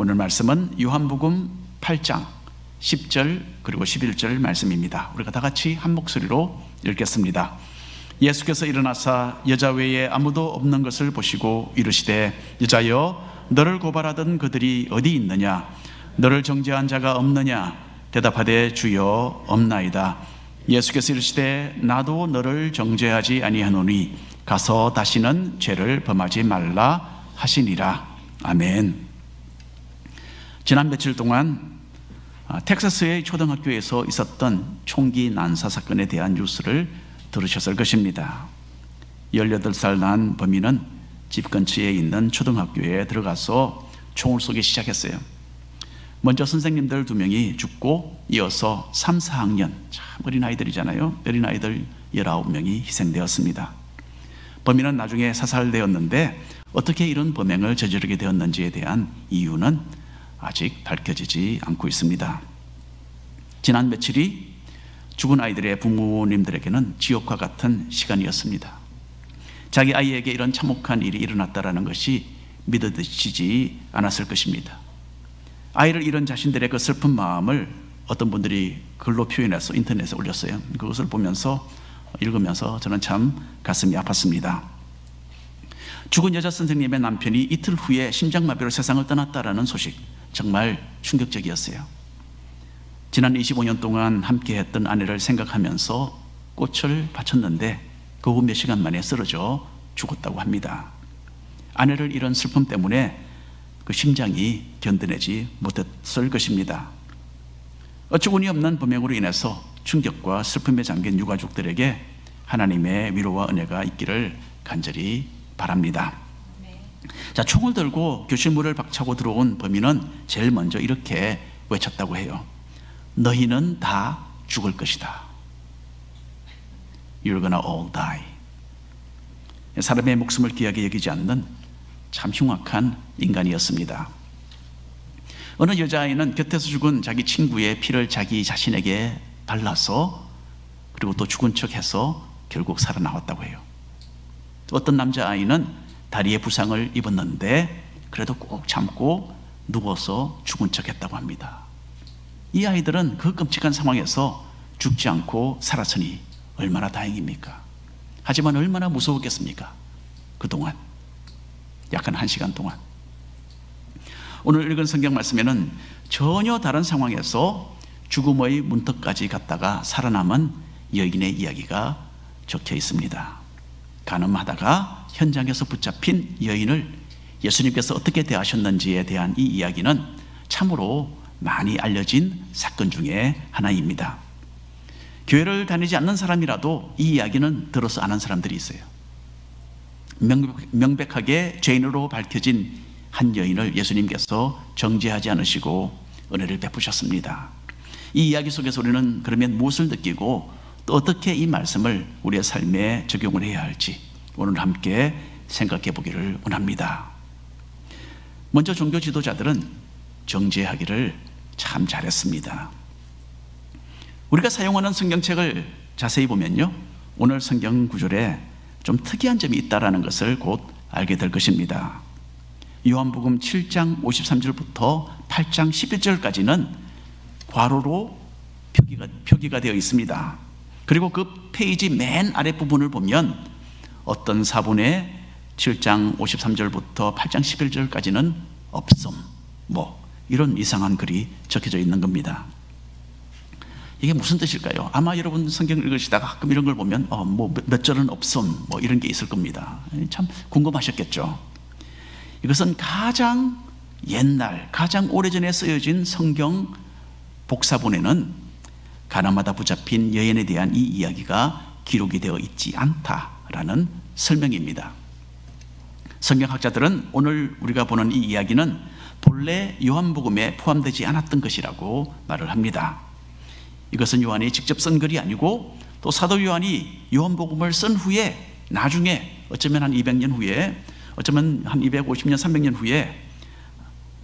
오늘 말씀은 요한복음 8장 10절 그리고 11절 말씀입니다. 우리가 다 같이 한 목소리로 읽겠습니다. 예수께서 일어나사 여자 외에 아무도 없는 것을 보시고 이르시되 여자여 너를 고발하던 그들이 어디 있느냐? 너를 정죄한 자가 없느냐? 대답하되 주여 없나이다. 예수께서 이르시되 나도 너를 정죄하지 아니하노니 가서 다시는 죄를 범하지 말라 하시니라. 아멘. 지난 며칠 동안 텍사스의 초등학교에서 있었던 총기 난사 사건에 대한 뉴스를 들으셨을 것입니다. 18살 난 범인은 집 근처에 있는 초등학교에 들어가서 총을 쏘기 시작했어요. 먼저 선생님들 2명이 죽고 이어서 3, 4학년, 참 어린 아이들이잖아요. 어린 아이들 19명이 희생되었습니다. 범인은 나중에 사살되었는데 어떻게 이런 범행을 저지르게 되었는지에 대한 이유는 아직 밝혀지지 않고 있습니다. 지난 며칠이 죽은 아이들의 부모님들에게는 지옥과 같은 시간이었습니다. 자기 아이에게 이런 참혹한 일이 일어났다는 것이 믿어지지 않았을 것입니다. 아이를 잃은 자신들의 그 슬픈 마음을 어떤 분들이 글로 표현해서 인터넷에 올렸어요. 그것을 읽으면서 저는 참 가슴이 아팠습니다. 죽은 여자 선생님의 남편이 이틀 후에 심장마비로 세상을 떠났다라는 소식, 정말 충격적이었어요. 지난 25년 동안 함께했던 아내를 생각하면서 꽃을 바쳤는데 그 후 몇 시간 만에 쓰러져 죽었다고 합니다. 아내를 잃은 슬픔 때문에 그 심장이 견뎌내지 못했을 것입니다. 어처구니 없는 범행으로 인해서 충격과 슬픔에 잠긴 유가족들에게 하나님의 위로와 은혜가 있기를 간절히 바랍니다. 자, 총을 들고 교실문을 박차고 들어온 범인은 제일 먼저 이렇게 외쳤다고 해요. 너희는 다 죽을 것이다. You're gonna all die. 사람의 목숨을 귀하게 여기지 않는 참 흉악한 인간이었습니다. 어느 여자아이는 곁에서 죽은 자기 친구의 피를 자기 자신에게 발라서 그리고 또 죽은 척해서 결국 살아나왔다고 해요. 어떤 남자아이는 다리에 부상을 입었는데 그래도 꼭 참고 누워서 죽은 척했다고 합니다. 이 아이들은 그 끔찍한 상황에서 죽지 않고 살았으니 얼마나 다행입니까? 하지만 얼마나 무서웠겠습니까? 그동안 약 한 1시간 동안. 오늘 읽은 성경 말씀에는 전혀 다른 상황에서 죽음의 문턱까지 갔다가 살아남은 여인의 이야기가 적혀 있습니다. 간음하다가 현장에서 붙잡힌 여인을 예수님께서 어떻게 대하셨는지에 대한 이 이야기는 참으로 많이 알려진 사건 중에 하나입니다. 교회를 다니지 않는 사람이라도 이 이야기는 들어서 아는 사람들이 있어요. 명백하게 죄인으로 밝혀진 한 여인을 예수님께서 정죄하지 않으시고 은혜를 베푸셨습니다. 이 이야기 속에서 우리는 그러면 무엇을 느끼고 또 어떻게 이 말씀을 우리의 삶에 적용을 해야 할지 오늘 함께 생각해 보기를 원합니다. 먼저 종교 지도자들은 정죄하기를 참 잘했습니다. 우리가 사용하는 성경책을 자세히 보면요, 오늘 성경 구절에 좀 특이한 점이 있다는 것을 곧 알게 될 것입니다. 요한복음 7장 53절부터 8장 11절까지는 괄호로 표기가 되어 있습니다. 그리고 그 페이지 맨 아랫부분을 보면 어떤 사본에 7장 53절부터 8장 11절까지는 없음, 이런 이상한 글이 적혀져 있는 겁니다. 이게 무슨 뜻일까요? 아마 여러분 성경을 읽으시다가 가끔 이런 걸 보면 몇 절은 없음 이런 게 있을 겁니다. 참 궁금하셨겠죠. 이것은 가장 옛날, 가장 오래전에 쓰여진 성경 복사본에는 가나마다 붙잡힌 여인에 대한 이 이야기가 기록이 되어 있지 않다라는 설명입니다. 성경학자들은 오늘 우리가 보는 이 이야기는 본래 요한복음에 포함되지 않았던 것이라고 말을 합니다. 이것은 요한이 직접 쓴 글이 아니고 또 사도 요한이 요한복음을 쓴 후에 나중에 어쩌면 한 200년 후에 어쩌면 한 250년 300년 후에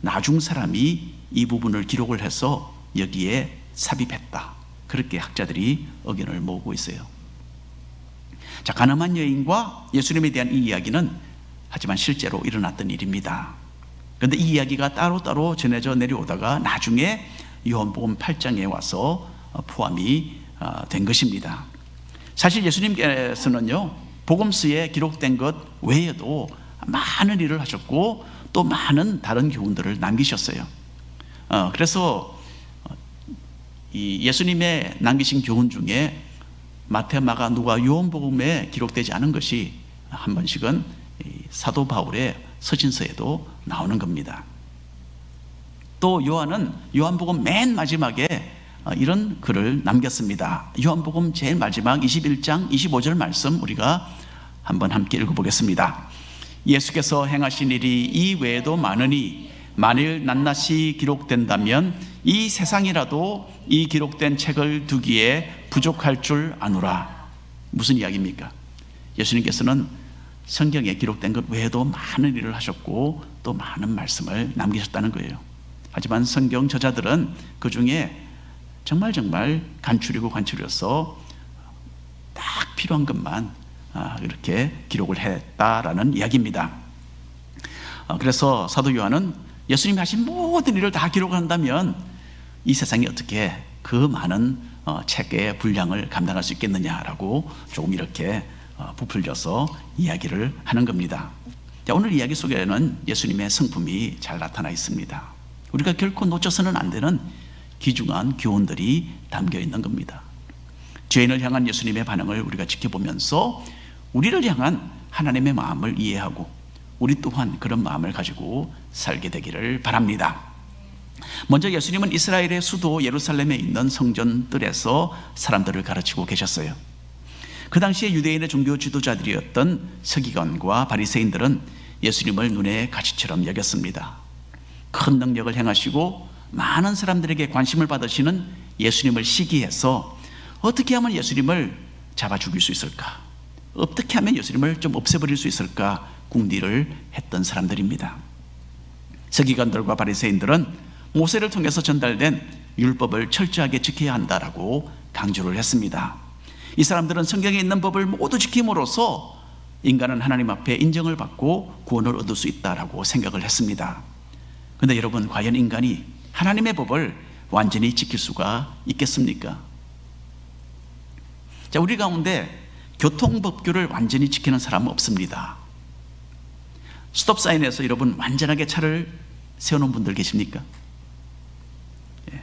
나중 사람이 이 부분을 기록을 해서 여기에 삽입했다, 그렇게 학자들이 의견을 모으고 있어요. 자, 가늠한 여인과 예수님에 대한 이 이야기는 하지만 실제로 일어났던 일입니다. 그런데 이 이야기가 따로따로 전해져 내려오다가 나중에 요한복음 8장에 와서 포함이 된 것입니다. 사실 예수님께서는요, 복음서에 기록된 것 외에도 많은 일을 하셨고 또 많은 다른 교훈들을 남기셨어요. 그래서 이 예수님의 남기신 교훈 중에 마태, 마가, 누가, 요한복음에 기록되지 않은 것이 한 번씩은 사도 바울의 서신서에도 나오는 겁니다. 또 요한은 요한복음 맨 마지막에 이런 글을 남겼습니다. 요한복음 제일 마지막 21장 25절 말씀 우리가 한번 함께 읽어보겠습니다. 예수께서 행하신 일이 이 외에도 많으니 만일 낱낱이 기록된다면 이 세상이라도 이 기록된 책을 두기에 부족할 줄 아노라. 무슨 이야기입니까? 예수님께서는 성경에 기록된 것 외에도 많은 일을 하셨고 또 많은 말씀을 남기셨다는 거예요. 하지만 성경 저자들은 그 중에 정말 간추리고 간추려서 딱 필요한 것만 이렇게 기록을 했다라는 이야기입니다. 그래서 사도 요한은 예수님이 하신 모든 일을 다 기록한다면 이 세상이 어떻게 그 많은 책의 분량을 감당할 수 있겠느냐라고 조금 이렇게 부풀려서 이야기를 하는 겁니다. 자, 오늘 이야기 속에는 예수님의 성품이 잘 나타나 있습니다. 우리가 결코 놓쳐서는 안 되는 귀중한 교훈들이 담겨 있는 겁니다. 죄인을 향한 예수님의 반응을 우리가 지켜보면서 우리를 향한 하나님의 마음을 이해하고 우리 또한 그런 마음을 가지고 살게 되기를 바랍니다. 먼저 예수님은 이스라엘의 수도 예루살렘에 있는 성전들에서 사람들을 가르치고 계셨어요. 그 당시에 유대인의 종교 지도자들이었던 서기관과 바리새인들은 예수님을 눈의 가시처럼 여겼습니다. 큰 능력을 행하시고 많은 사람들에게 관심을 받으시는 예수님을 시기해서 어떻게 하면 예수님을 잡아 죽일 수 있을까? 어떻게 하면 예수님을 좀 없애버릴 수 있을까? 궁리를 했던 사람들입니다. 서기관들과 바리새인들은 모세를 통해서 전달된 율법을 철저하게 지켜야 한다라고 강조를 했습니다. 이 사람들은 성경에 있는 법을 모두 지킴으로써 인간은 하나님 앞에 인정을 받고 구원을 얻을 수 있다라고 생각을 했습니다. 그런데 여러분, 과연 인간이 하나님의 법을 완전히 지킬 수가 있겠습니까? 자, 우리 가운데 교통법규를 완전히 지키는 사람은 없습니다. 스톱사인에서 여러분 완전하게 차를 세우는 분들 계십니까?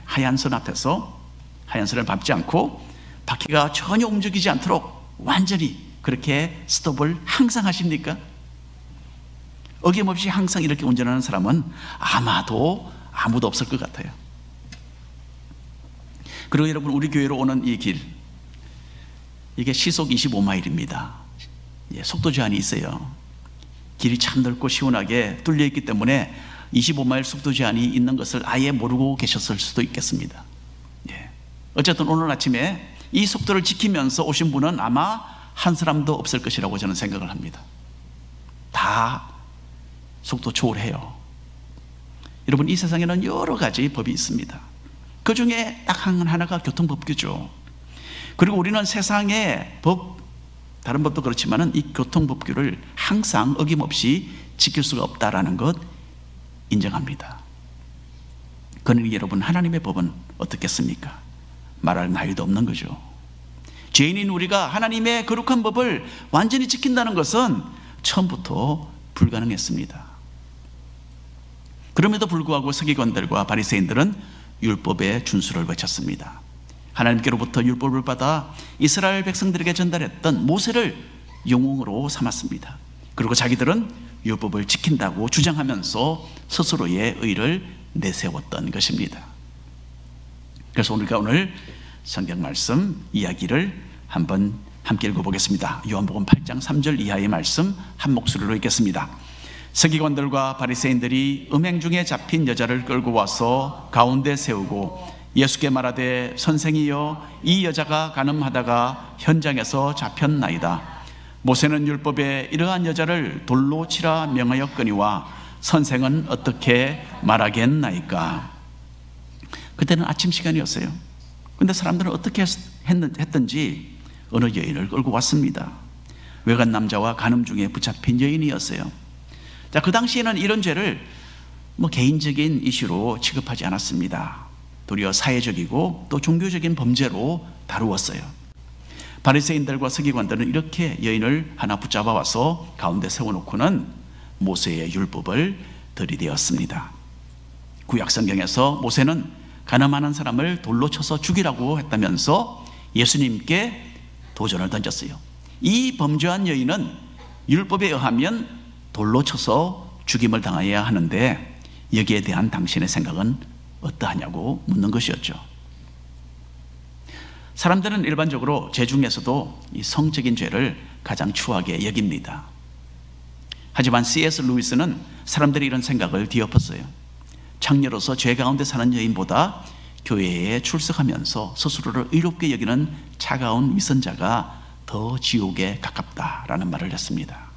하얀 선 앞에서 하얀 선을 밟지 않고 바퀴가 전혀 움직이지 않도록 완전히 그렇게 스톱을 항상 하십니까? 어김없이 항상 이렇게 운전하는 사람은 아마도 아무도 없을 것 같아요. 그리고 여러분, 우리 교회로 오는 이 길, 이게 시속 25마일입니다. 속도 제한이 있어요. 길이 참 넓고 시원하게 뚫려 있기 때문에 25마일 속도 제한이 있는 것을 아예 모르고 계셨을 수도 있겠습니다. 어쨌든 오늘 아침에 이 속도를 지키면서 오신 분은 아마 한 사람도 없을 것이라고 저는 생각을 합니다. 다 속도 초월해요. 여러분, 이 세상에는 여러 가지 법이 있습니다. 그 중에 딱 하나가 교통법규죠. 그리고 우리는 세상의 법, 다른 법도 그렇지만은 이 교통법규를 항상 어김없이 지킬 수가 없다라는 것 인정합니다. 그러니 여러분, 하나님의 법은 어떻겠습니까? 말할 나위도 없는 거죠. 죄인인 우리가 하나님의 거룩한 법을 완전히 지킨다는 것은 처음부터 불가능했습니다. 그럼에도 불구하고 서기관들과 바리새인들은 율법의 준수를 외쳤습니다. 하나님께로부터 율법을 받아 이스라엘 백성들에게 전달했던 모세를 영웅으로 삼았습니다. 그리고 자기들은 율법을 지킨다고 주장하면서 스스로의 의를 내세웠던 것입니다. 그래서 우리가 오늘 성경 말씀 이야기를 한번 함께 읽어보겠습니다. 요한복음 8장 3절 이하의 말씀 한 목소리로 읽겠습니다. 서기관들과 바리새인들이 음행 중에 잡힌 여자를 끌고 와서 가운데 세우고 예수께 말하되 선생이여, 이 여자가 간음하다가 현장에서 잡혔나이다. 모세는 율법에 이러한 여자를 돌로 치라 명하였거니와 선생은 어떻게 말하겠나이까. 그때는 아침 시간이었어요. 근데 사람들은 어떻게 했든지 어느 여인을 끌고 왔습니다. 외간 남자와 간음 중에 붙잡힌 여인이었어요. 자, 그 당시에는 이런 죄를 개인적인 이슈로 취급하지 않았습니다. 도리어 사회적이고 또 종교적인 범죄로 다루었어요. 바리새인들과 서기관들은 이렇게 여인을 하나 붙잡아 와서 가운데 세워놓고는 모세의 율법을 들이대었습니다. 구약 성경에서 모세는 가늠하는 사람을 돌로 쳐서 죽이라고 했다면서 예수님께 도전을 던졌어요. 이 범죄한 여인은 율법에 의하면 돌로 쳐서 죽임을 당해야 하는데 여기에 대한 당신의 생각은 어떠하냐고 묻는 것이었죠. 사람들은 일반적으로 죄 중에서도 이 성적인 죄를 가장 추하게 여깁니다. 하지만 C.S. 루이스는 사람들이 이런 생각을 뒤엎었어요. 창녀로서 죄 가운데 사는 여인보다 교회에 출석하면서 스스로를 의롭게 여기는 차가운 위선자가 더 지옥에 가깝다라는 말을 했습니다.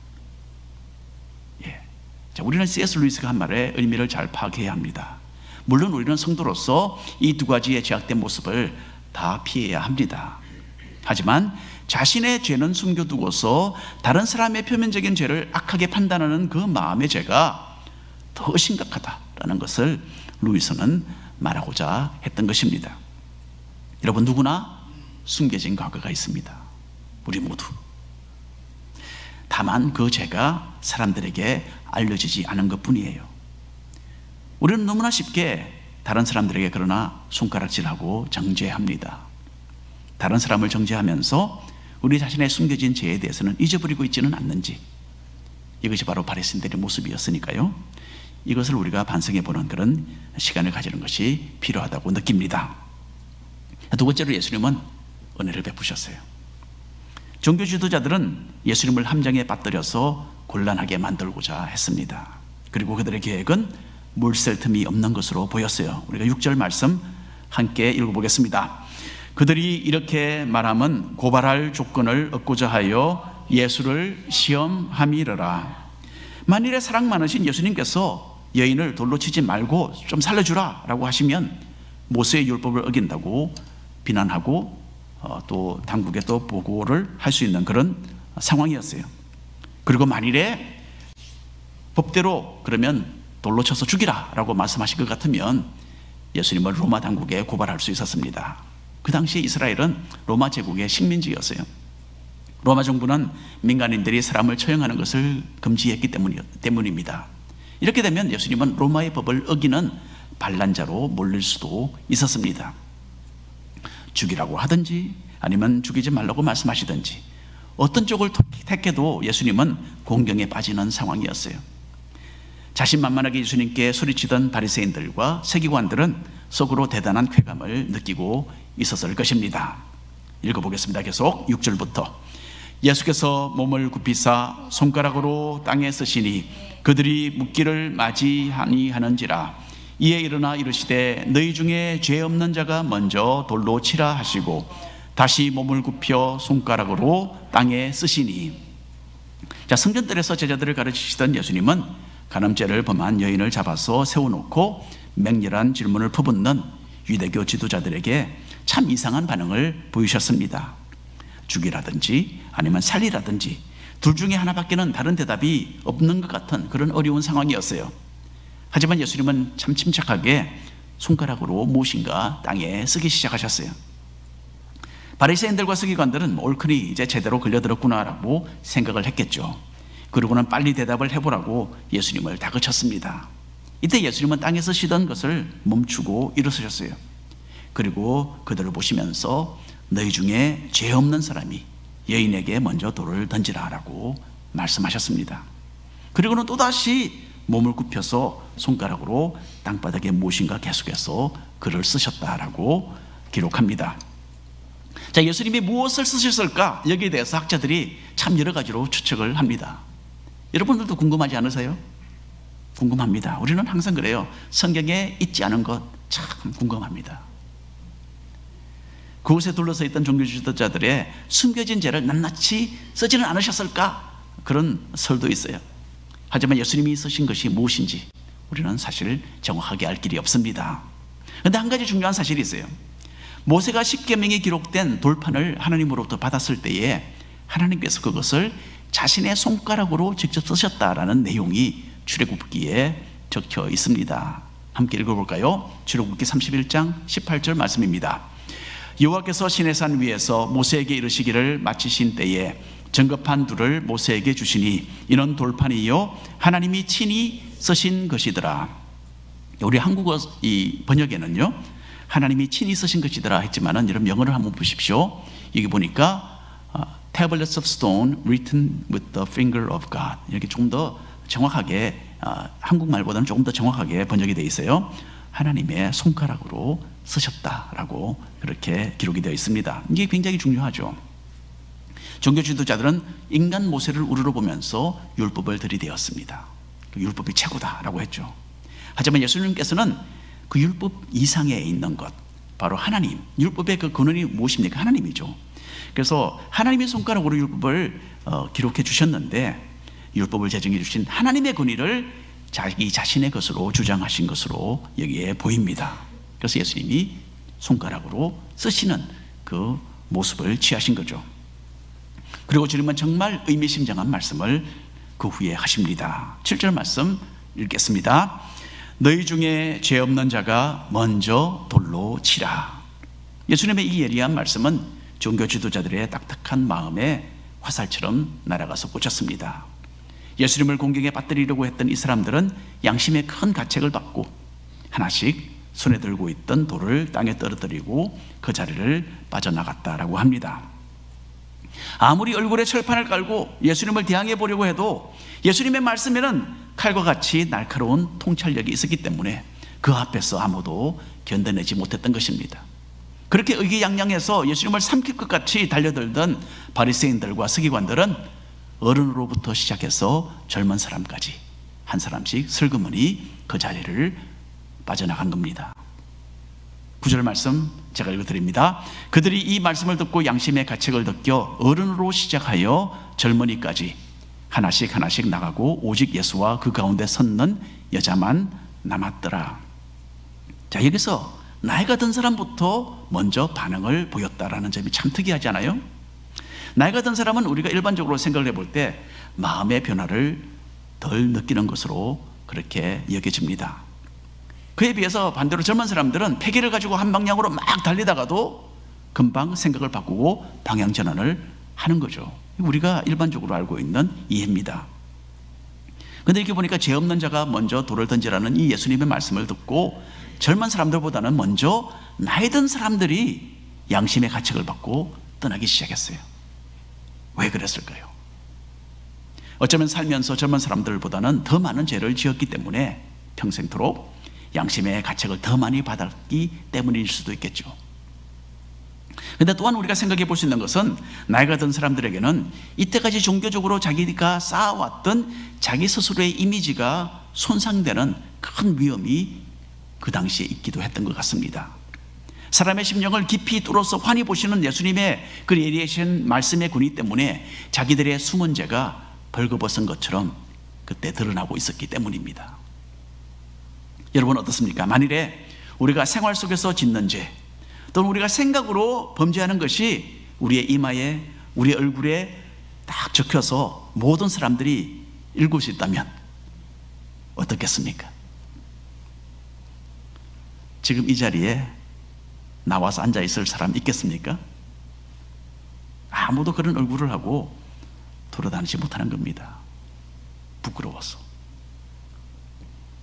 자, 우리는 C.S. 루이스가 한 말의 의미를 잘 파악해야 합니다. 물론 우리는 성도로서 이 두 가지의 죄악된 모습을 다 피해야 합니다. 하지만 자신의 죄는 숨겨두고서 다른 사람의 표면적인 죄를 악하게 판단하는 그 마음의 죄가 더 심각하다라는 것을 루이스는 말하고자 했던 것입니다. 여러분, 누구나 숨겨진 과거가 있습니다. 우리 모두. 다만 그 죄가 사람들에게 알려지지 않은 것뿐이에요. 우리는 너무나 쉽게 다른 사람들에게 그러나 손가락질하고 정죄합니다. 다른 사람을 정죄하면서 우리 자신의 숨겨진 죄에 대해서는 잊어버리고 있지는 않는지, 이것이 바로 바리새인들의 모습이었으니까요. 이것을 우리가 반성해보는 그런 시간을 가지는 것이 필요하다고 느낍니다. 두 번째로 예수님은 은혜를 베푸셨어요. 종교 지도자들은 예수님을 함정에 빠뜨려서 곤란하게 만들고자 했습니다. 그리고 그들의 계획은 물샐 틈이 없는 것으로 보였어요. 우리가 6절 말씀 함께 읽어보겠습니다. 그들이 이렇게 말함은 고발할 조건을 얻고자 하여 예수를 시험함이러라. 만일에 사랑 많으신 예수님께서 여인을 돌로 치지 말고 좀 살려주라 라고 하시면 모세의 율법을 어긴다고 비난하고 또 당국에 또 보고를 할 수 있는 그런 상황이었어요. 그리고 만일에 법대로 그러면 돌로 쳐서 죽이라 라고 말씀하실 것 같으면 예수님을 로마 당국에 고발할 수 있었습니다. 그 당시에 이스라엘은 로마 제국의 식민지였어요. 로마 정부는 민간인들이 사람을 처형하는 것을 금지했기 때문입니다. 이렇게 되면 예수님은 로마의 법을 어기는 반란자로 몰릴 수도 있었습니다. 죽이라고 하든지 아니면 죽이지 말라고 말씀하시든지 어떤 쪽을 택해도 예수님은 공경에 빠지는 상황이었어요. 자신만만하게 예수님께 소리치던 바리새인들과 서기관들은 속으로 대단한 쾌감을 느끼고 있었을 것입니다. 읽어보겠습니다. 계속 6절부터. 예수께서 몸을 굽히사 손가락으로 땅에 쓰시니 그들이 묻기를 맞이하니 하는지라. 이에 일어나 이르시되 너희 중에 죄 없는 자가 먼저 돌로 치라 하시고 다시 몸을 굽혀 손가락으로 땅에 쓰시니. 자, 성전들에서 제자들을 가르치시던 예수님은 간음죄를 범한 여인을 잡아서 세워놓고 맹렬한 질문을 퍼붓는 유대교 지도자들에게 참 이상한 반응을 보이셨습니다. 죽이라든지 아니면 살리라든지 둘 중에 하나밖에는 다른 대답이 없는 것 같은 그런 어려운 상황이었어요. 하지만 예수님은 참 침착하게 손가락으로 무엇인가 땅에 쓰기 시작하셨어요. 바리새인들과 서기관들은 옳거니 이제 제대로 걸려들었구나라고 생각을 했겠죠. 그러고는 빨리 대답을 해보라고 예수님을 다그쳤습니다. 이때 예수님은 땅에 쓰시던 것을 멈추고 일어서셨어요. 그리고 그들을 보시면서 너희 중에 죄 없는 사람이 여인에게 먼저 돌을 던지라라고 말씀하셨습니다. 그리고는 또다시 몸을 굽혀서 손가락으로 땅바닥에 무엇인가 계속해서 글을 쓰셨다라고 기록합니다. 자, 예수님이 무엇을 쓰셨을까? 여기에 대해서 학자들이 참 여러 가지로 추측을 합니다. 여러분들도 궁금하지 않으세요? 궁금합니다. 우리는 항상 그래요. 성경에 있지 않은 것 참 궁금합니다. 그곳에 둘러서 있던 종교 지도자들의 숨겨진 죄를 낱낱이 쓰지는 않으셨을까? 그런 설도 있어요. 하지만 예수님이 쓰신 것이 무엇인지 우리는 사실 정확하게 알 길이 없습니다. 그런데 한 가지 중요한 사실이 있어요. 모세가 십계명이 기록된 돌판을 하나님으로부터 받았을 때에 하나님께서 그것을 자신의 손가락으로 직접 쓰셨다라는 내용이 출애굽기에 적혀 있습니다. 함께 읽어볼까요? 출애굽기 31장 18절 말씀입니다. 여호와께서 시내산 위에서 모세에게 이르시기를 마치신 때에 정금판 둘을 모세에게 주시니 이는 돌판이요 하나님이 친히 쓰신 것이더라. 우리 한국어 이 번역에는요 하나님이 친히 쓰신 것이더라 했지만은 여러분 영어를 한번 보십시오. 여기 보니까 tablets of stone written with the finger of God, 이렇게 조금 더 정확하게 한국말보다는 조금 더 정확하게 번역이 되어 있어요. 하나님의 손가락으로 쓰셨다라고 그렇게 기록이 되어 있습니다. 이게 굉장히 중요하죠. 종교 지도자들은 인간 모세를 우러러보면서 율법을 들이대었습니다. 그 율법이 최고다라고 했죠. 하지만 예수님께서는 그 율법 이상에 있는 것, 바로 하나님, 율법의 그 근원이 무엇입니까? 하나님이죠. 그래서 하나님의 손가락으로 율법을 기록해 주셨는데, 율법을 제정해 주신 하나님의 권위를 자기 자신의 것으로 주장하신 것으로 여기에 보입니다. 그래서 예수님이 손가락으로 쓰시는 그 모습을 취하신 거죠. 그리고 주님은 정말 의미심장한 말씀을 그 후에 하십니다. 7절 말씀 읽겠습니다. 너희 중에 죄 없는 자가 먼저 돌로 치라. 예수님의 이 예리한 말씀은 종교 지도자들의 딱딱한 마음에 화살처럼 날아가서 꽂혔습니다. 예수님을 공경에 빠뜨리려고 했던 이 사람들은 양심의 큰 가책을 받고 하나씩 손에 들고 있던 돌을 땅에 떨어뜨리고 그 자리를 빠져나갔다라고 합니다. 아무리 얼굴에 철판을 깔고 예수님을 대항해 보려고 해도 예수님의 말씀에는 칼과 같이 날카로운 통찰력이 있었기 때문에 그 앞에서 아무도 견뎌내지 못했던 것입니다. 그렇게 의기양양해서 예수님을 삼킬 것 같이 달려들던 바리새인들과 서기관들은 어른으로부터 시작해서 젊은 사람까지 한 사람씩 슬그머니 그 자리를 빠져나간 겁니다. 9절 말씀 제가 읽어드립니다. 그들이 이 말씀을 듣고 양심의 가책을 느껴 어른으로 시작하여 젊은이까지 하나씩 나가고 오직 예수와 그 가운데 섰는 여자만 남았더라. 자, 여기서 나이가 든 사람부터 먼저 반응을 보였다라는 점이 참 특이하지 않아요? 나이가 든 사람은 우리가 일반적으로 생각을 해볼 때 마음의 변화를 덜 느끼는 것으로 그렇게 여겨집니다. 그에 비해서 반대로 젊은 사람들은 패기를 가지고 한 방향으로 막 달리다가도 금방 생각을 바꾸고 방향 전환을 하는 거죠. 우리가 일반적으로 알고 있는 이해입니다. 그런데 이렇게 보니까 죄 없는 자가 먼저 돌을 던지라는 이 예수님의 말씀을 듣고 젊은 사람들보다는 먼저 나이 든 사람들이 양심의 가책을 받고 떠나기 시작했어요. 왜 그랬을까요? 어쩌면 살면서 젊은 사람들보다는 더 많은 죄를 지었기 때문에 평생토록 양심의 가책을 더 많이 받았기 때문일 수도 있겠죠. 그런데 또한 우리가 생각해 볼 수 있는 것은 나이가 든 사람들에게는 이때까지 종교적으로 자기가 쌓아왔던 자기 스스로의 이미지가 손상되는 큰 위험이 그 당시에 있기도 했던 것 같습니다. 사람의 심령을 깊이 뚫어서 환히 보시는 예수님의 그 예리하신 말씀의 권위 때문에 자기들의 숨은 죄가 벌거벗은 것처럼 그때 드러나고 있었기 때문입니다. 여러분 어떻습니까? 만일에 우리가 생활 속에서 짓는 죄 또는 우리가 생각으로 범죄하는 것이 우리의 이마에 우리 얼굴에 딱 적혀서 모든 사람들이 읽을 수 있다면 어떻겠습니까? 지금 이 자리에 나와서 앉아 있을 사람 있겠습니까? 아무도 그런 얼굴을 하고 돌아다니지 못하는 겁니다. 부끄러워서.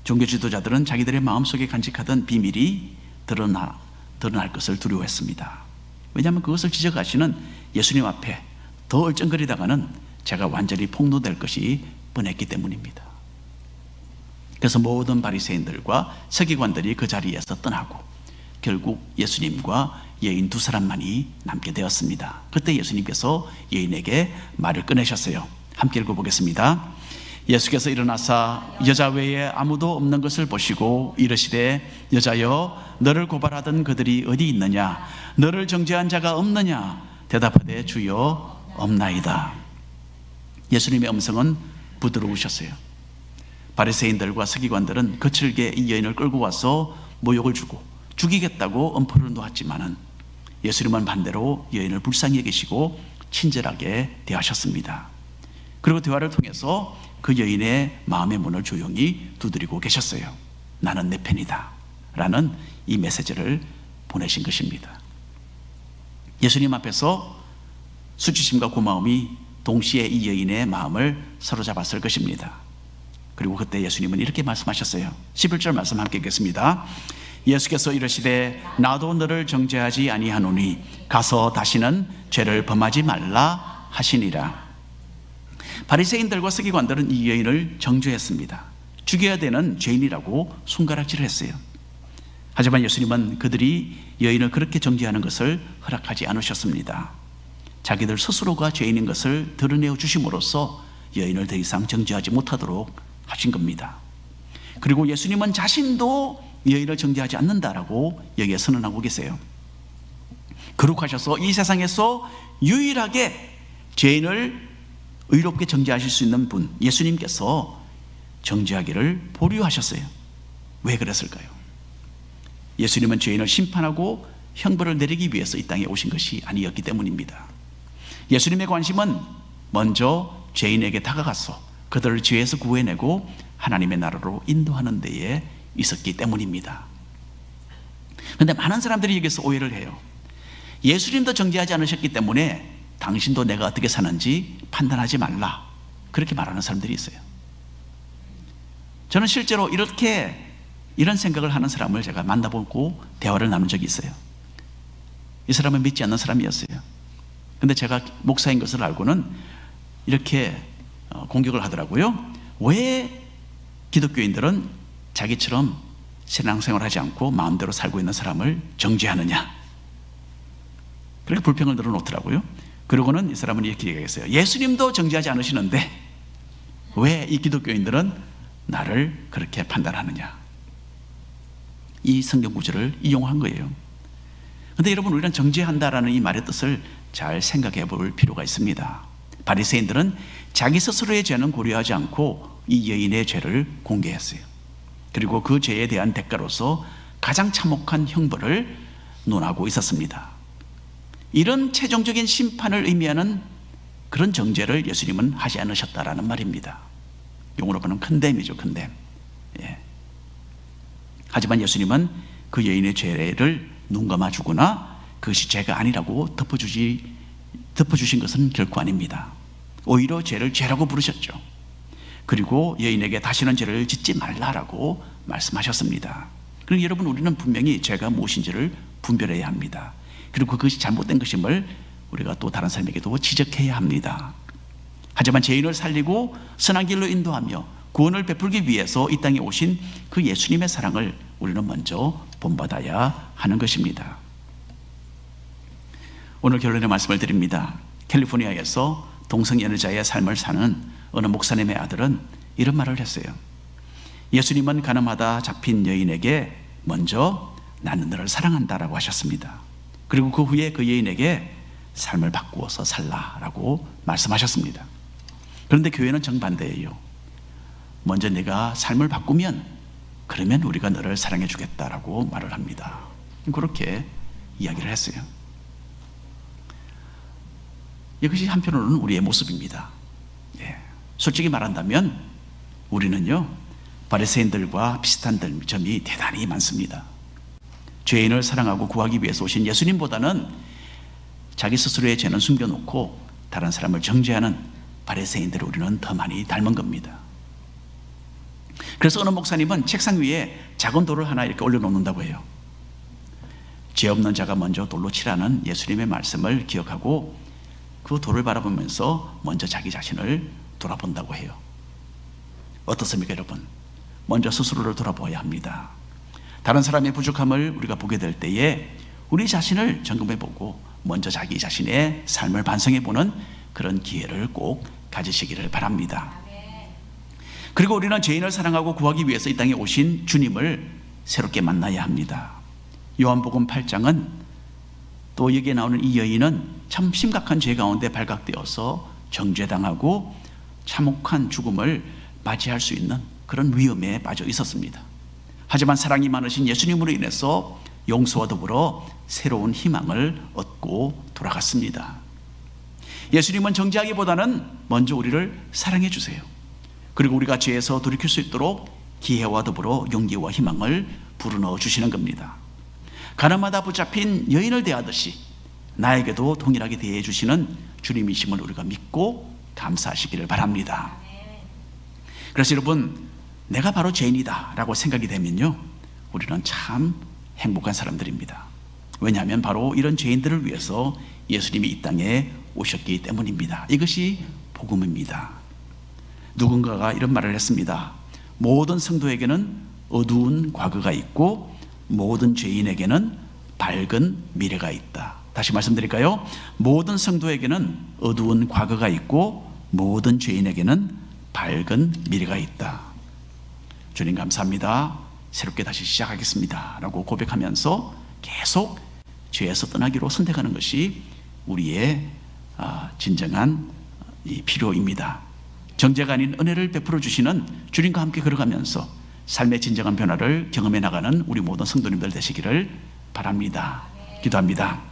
종교 지도자들은 자기들의 마음속에 간직하던 비밀이 드러날 것을 두려워했습니다. 왜냐하면 그것을 지적하시는 예수님 앞에 더 얼쩡거리다가는 제가 완전히 폭로될 것이 뻔했기 때문입니다. 그래서 모든 바리새인들과 서기관들이 그 자리에서 떠나고 결국 예수님과 여인 두 사람만이 남게 되었습니다. 그때 예수님께서 여인에게 말을 꺼내셨어요. 함께 읽어보겠습니다. 예수께서 일어나사 여자 외에 아무도 없는 것을 보시고 이르시되 여자여 너를 고발하던 그들이 어디 있느냐 너를 정죄한 자가 없느냐 대답하되 주여 없나이다. 예수님의 음성은 부드러우셨어요. 바리새인들과 서기관들은 거칠게 이 여인을 끌고 와서 모욕을 주고 죽이겠다고 엄포를 놓았지만은 예수님은 반대로 여인을 불쌍히 여기시고 친절하게 대하셨습니다. 그리고 대화를 통해서 그 여인의 마음의 문을 조용히 두드리고 계셨어요. 나는 내 편이다 라는 이 메시지를 보내신 것입니다. 예수님 앞에서 수치심과 고마움이 동시에 이 여인의 마음을 사로잡았을 것입니다. 그리고 그때 예수님은 이렇게 말씀하셨어요. 11절 말씀 함께 읽겠습니다. 예수께서 이르시되 나도 너를 정죄하지 아니하노니 가서 다시는 죄를 범하지 말라 하시니라. 바리새인들과 서기관들은 이 여인을 정죄했습니다. 죽여야 되는 죄인이라고 손가락질을 했어요. 하지만 예수님은 그들이 여인을 그렇게 정죄하는 것을 허락하지 않으셨습니다. 자기들 스스로가 죄인인 것을 드러내어 주심으로써 여인을 더 이상 정죄하지 못하도록 하신 겁니다. 그리고 예수님은 자신도 여인을 정죄하지 않는다라고 여기에 선언하고 계세요. 거룩하셔서 이 세상에서 유일하게 죄인을 의롭게 정죄하실 수 있는 분, 예수님께서 정죄하기를 보류하셨어요. 왜 그랬을까요? 예수님은 죄인을 심판하고 형벌을 내리기 위해서 이 땅에 오신 것이 아니었기 때문입니다. 예수님의 관심은 먼저 죄인에게 다가가서 그들을 죄에서 구해내고 하나님의 나라로 인도하는 데에 있었기 때문입니다. 그런데 많은 사람들이 여기서 오해를 해요. 예수님도 정죄하지 않으셨기 때문에 당신도 내가 어떻게 사는지 판단하지 말라, 그렇게 말하는 사람들이 있어요. 저는 실제로 이런 생각을 하는 사람을 제가 만나보고 대화를 나눈 적이 있어요. 이 사람은 믿지 않는 사람이었어요. 근데 제가 목사인 것을 알고는 이렇게 공격을 하더라고요. 왜 기독교인들은 자기처럼 신앙생활을 하지 않고 마음대로 살고 있는 사람을 정죄하느냐, 그렇게 불평을 늘어놓더라고요. 그러고는 이 사람은 이렇게 얘기했어요. 예수님도 정죄하지 않으시는데 왜 이 기독교인들은 나를 그렇게 판단하느냐, 이 성경 구절을 이용한 거예요. 그런데 여러분, 우리는 정죄한다라는 이 말의 뜻을 잘 생각해 볼 필요가 있습니다. 바리새인들은 자기 스스로의 죄는 고려하지 않고 이 여인의 죄를 공개했어요. 그리고 그 죄에 대한 대가로서 가장 참혹한 형벌을 논하고 있었습니다. 이런 최종적인 심판을 의미하는 그런 정죄를 예수님은 하지 않으셨다라는 말입니다. 용어로 보면 컨뎀이죠, 컨뎀. 예. 하지만 예수님은 그 여인의 죄를 눈 감아주거나 그것이 죄가 아니라고 덮어주신 것은 결코 아닙니다. 오히려 죄를 죄라고 부르셨죠. 그리고 여인에게 다시는 죄를 짓지 말라라고 말씀하셨습니다. 그리고 여러분, 우리는 분명히 죄가 무엇인지를 분별해야 합니다. 그리고 그것이 잘못된 것임을 우리가 또 다른 사람에게도 지적해야 합니다. 하지만 죄인을 살리고 선한 길로 인도하며 구원을 베풀기 위해서 이 땅에 오신 그 예수님의 사랑을 우리는 먼저 본받아야 하는 것입니다. 오늘 결론의 말씀을 드립니다. 캘리포니아에서 동성연애자의 삶을 사는 어느 목사님의 아들은 이런 말을 했어요. 예수님은 가늠하다 잡힌 여인에게 먼저 나는 너를 사랑한다라고 하셨습니다. 그리고 그 후에 그 여인에게 삶을 바꾸어서 살라라고 말씀하셨습니다. 그런데 교회는 정반대예요. 먼저 내가 삶을 바꾸면 그러면 우리가 너를 사랑해 주겠다라고 말을 합니다. 그렇게 이야기를 했어요. 이것이 한편으로는 우리의 모습입니다. 예. 솔직히 말한다면 우리는요, 바리새인들과 비슷한 점이 대단히 많습니다. 죄인을 사랑하고 구하기 위해서 오신 예수님보다는 자기 스스로의 죄는 숨겨놓고 다른 사람을 정죄하는 바리새인들을 우리는 더 많이 닮은 겁니다. 그래서 어느 목사님은 책상 위에 작은 돌을 하나 이렇게 올려놓는다고 해요. 죄 없는 자가 먼저 돌로 치라는 예수님의 말씀을 기억하고 그 돌을 바라보면서 먼저 자기 자신을 돌아본다고 해요. 어떻습니까, 여러분? 먼저 스스로를 돌아보아야 합니다. 다른 사람의 부족함을 우리가 보게 될 때에 우리 자신을 점검해보고 먼저 자기 자신의 삶을 반성해보는 그런 기회를 꼭 가지시기를 바랍니다. 그리고 우리는 죄인을 사랑하고 구하기 위해서 이 땅에 오신 주님을 새롭게 만나야 합니다. 요한복음 8장은 또 여기에 나오는 이 여인은 참 심각한 죄 가운데 발각되어서 정죄당하고 참혹한 죽음을 맞이할 수 있는 그런 위험에 빠져 있었습니다. 하지만 사랑이 많으신 예수님으로 인해서 용서와 더불어 새로운 희망을 얻고 돌아갔습니다. 예수님은 정죄하기보다는 먼저 우리를 사랑해 주세요. 그리고 우리가 죄에서 돌이킬 수 있도록 기회와 더불어 용기와 희망을 불어넣어 주시는 겁니다. 가나마다 붙잡힌 여인을 대하듯이 나에게도 동일하게 대해 주시는 주님이심을 우리가 믿고 감사하시기를 바랍니다. 그래서 여러분, 내가 바로 죄인이다 라고 생각이 되면요, 우리는 참 행복한 사람들입니다. 왜냐하면 바로 이런 죄인들을 위해서 예수님이 이 땅에 오셨기 때문입니다. 이것이 복음입니다. 누군가가 이런 말을 했습니다. 모든 성도에게는 어두운 과거가 있고 모든 죄인에게는 밝은 미래가 있다. 다시 말씀드릴까요? 모든 성도에게는 어두운 과거가 있고 모든 죄인에게는 밝은 미래가 있다. 주님 감사합니다. 새롭게 다시 시작하겠습니다 라고 고백하면서 계속 죄에서 떠나기로 선택하는 것이 우리의 진정한 필요입니다. 정죄가 아닌 은혜를 베풀어 주시는 주님과 함께 걸어가면서 삶의 진정한 변화를 경험해 나가는 우리 모든 성도님들 되시기를 바랍니다. 기도합니다.